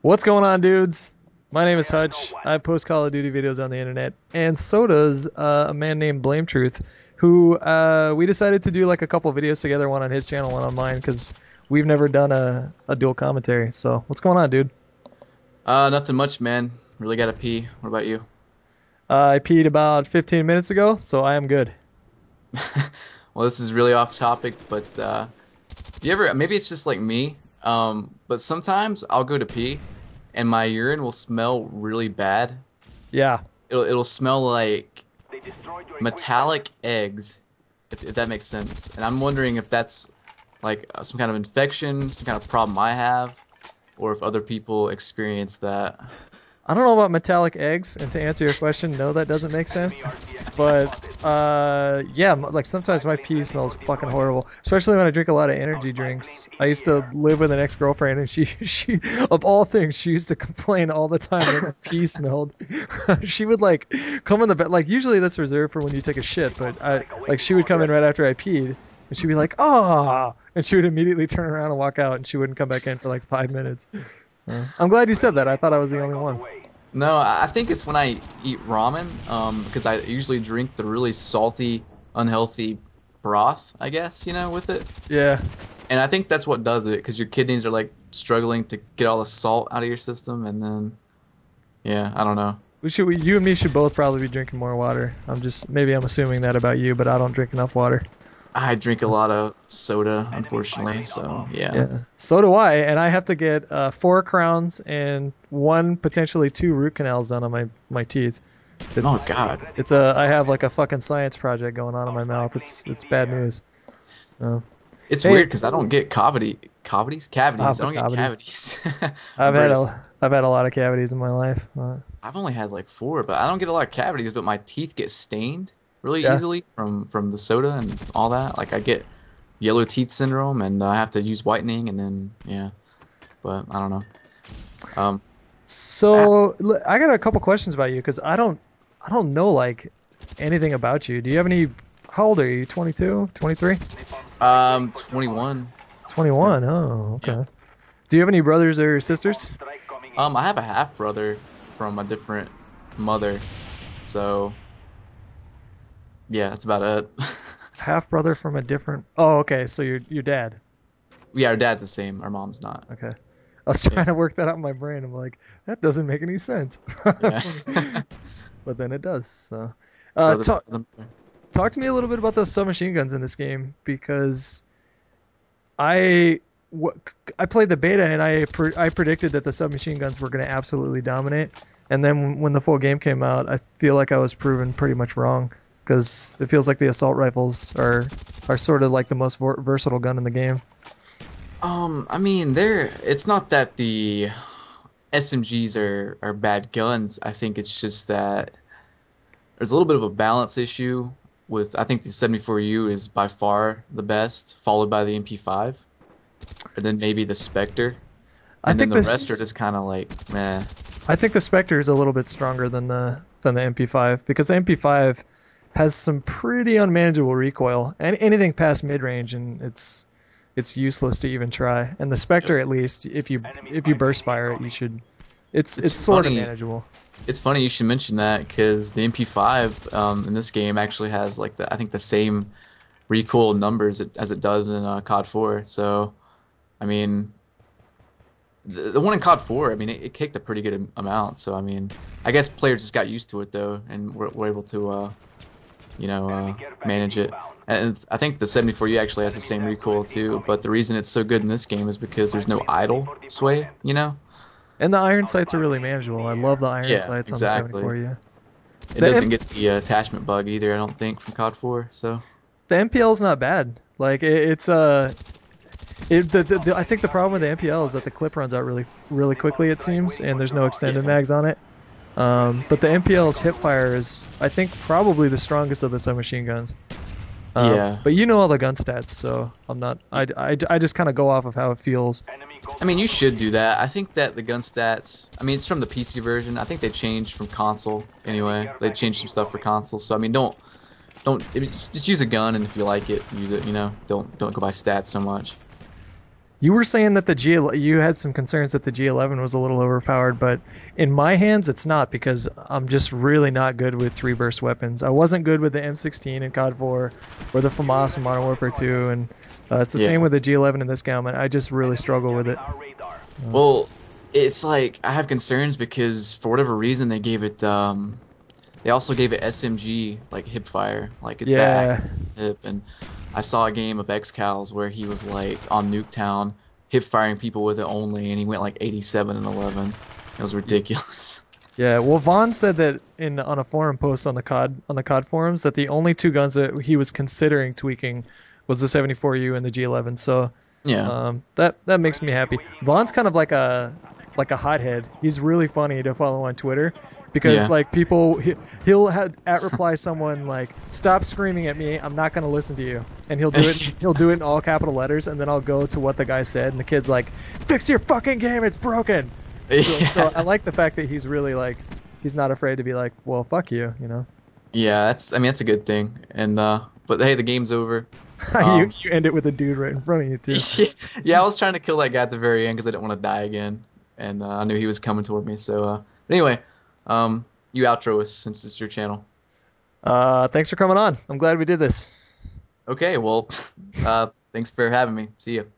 What's going on, dudes? My name is Hutch. I post Call of Duty videos on the internet, and so does a man named BlameTruth, who we decided to do like a couple videos together, one on his channel, one on mine, because we've never done a dual commentary. So, what's going on, dude? Nothing much, man. Really gotta pee. What about you? I peed about 15 minutes ago, so I am good. Well, this is really off topic, but you ever, maybe it's just like me, but sometimes I'll go to pee and my urine will smell really bad. Yeah. It'll smell like metallic eggs, if that makes sense. And I'm wondering if that's like some kind of infection, some kind of problem I have, or if other people experience that. I don't know about metallic eggs, and to answer your question, no, that doesn't make sense. But yeah, like sometimes my pee smells fucking horrible, especially when I drink a lot of energy drinks. I used to live with an ex-girlfriend, and she of all things, she used to complain all the time that her pee smelled. She would like come in the bed, like usually that's reserved for when you take a shit, but she would come in right after I peed, and she'd be like, "Ah," and she would immediately turn around and walk out, and she wouldn't come back in for like 5 minutes. I'm glad you said that. I thought I was the only one. No, I think it's when I eat ramen, because I usually drink the really salty, unhealthy broth, I guess, with it. Yeah. And I think that's what does it, because your kidneys are like struggling to get all the salt out of your system, and then, yeah, I don't know. You and me should both probably be drinking more water. Maybe I'm assuming that about you, but I don't drink enough water. I drink a lot of soda, unfortunately, so yeah. Yeah. So do I, and I have to get 4 crowns and one, potentially 2 root canals done on my teeth. Oh It's God. I have like a fucking science project going on in my mouth. It's bad news. Uh, It's hey, weird because I don't get cavities. I the don't get cavities. cavities. I've had British. a lot of cavities in my life. I've only had like four, but I don't get a lot of cavities, but my teeth get stained really Yeah. easily from the soda and all that. Like I get yellow teeth syndrome and I have to use whitening and then yeah, but I don't know. Um, ah, So I got a couple questions about you because I don't know like anything about you. Do you have any? How old are you? 22, 23, 21. 21. Oh, Yeah. okay. Do you have any brothers or sisters? I have a half brother from a different mother, so yeah, that's about it. Half brother from a different. Oh, okay. So your dad. Yeah, our dad's the same. Our mom's not. Okay. I was Yeah, trying to work that out in my brain. I'm like, that doesn't make any sense. yeah. But then it does. So, Brother talk from the talk to me a little bit about the submachine guns in this game because I w- I played the beta and I predicted that the submachine guns were going to absolutely dominate. And then when the full game came out, I feel like I was proven pretty much wrong because it feels like the assault rifles are sort of like the most versatile gun in the game. I mean, it's not that the SMGs are bad guns. I think it's just that there's a little bit of a balance issue with I think the 74U is by far the best, followed by the MP5, and then maybe the Spectre, I and then think the rest are this just kind of like meh. I think the Spectre is a little bit stronger than the MP5 because the MP5 has some pretty unmanageable recoil and anything past mid range and it's useless to even try. And the Yep. Spectre, at least if you burst fire it, you should. It's It's sort of funny. manageable. It's funny you should mention that because the MP5 in this game actually has like I think the same recoil numbers as it does in COD 4. So I mean. The one in COD 4, I mean, it kicked a pretty good amount. So, I mean, I guess players just got used to it, though, and were able to, manage it. And I think the 74U actually has the same recoil, too. But the reason it's so good in this game is because there's no idle sway. And the iron sights are really manageable. I love the iron Yeah, sights on the exactly. 74. Yeah. It The doesn't M- get the attachment bug either, I don't think, from COD 4. So, the MPL is not bad. Like it's I think the problem with the MPL is that the clip runs out really quickly it seems, and there's no extended yeah. mags on it. But the MPL's hip fire is, I think, probably the strongest of the submachine guns. Yeah. But you know all the gun stats, so I'm not. I just kind of go off of how it feels. I mean, you should do that. I think that the gun stats, I mean, it's from the PC version. I think they changed from console anyway. They changed some stuff for console. So, I mean, just use a gun, and if you like it, use it, Don't go by stats so much. You were saying that you had some concerns that the G11 was a little overpowered, but in my hands it's not because I'm just really not good with three burst weapons. I wasn't good with the M16 in COD 4 or the FAMAS in Modern Warfare 2, and it's the same Yeah. with the G11 in this game. I just really struggle with it. Well, it's like I have concerns because for whatever reason they also gave it SMG like hip fire, like it's that Yeah, accurate hip. And I saw a game of XCals where he was like on Nuketown hip firing people with it only, and he went like 87 and 11. It was ridiculous. yeah. Well, Vaughn said that in on a forum post on the COD forums that the only two guns that he was considering tweaking was the 74U and the G11. So Yeah, that makes me happy. Vaughn's kind of like a hothead. He's really funny to follow on Twitter because yeah, like people he'll have at reply someone like stop screaming at me. I'm not gonna listen to you, and he'll do it in all capital letters, and then I'll go to what the guy said, and the kid's like, fix your fucking game, it's broken. So I yeah, like the fact that he's really like he's not afraid to be like, well, fuck you, you know. yeah. I mean that's a good thing. And but hey, the game's over. you Um, you end it with a dude right in front of you too. yeah, I was trying to kill that guy at the very end because I didn't want to die again, and I knew he was coming toward me. So, but anyway, you outro us since it's your channel. Thanks for coming on. I'm glad we did this. Okay, well, thanks for having me. See you.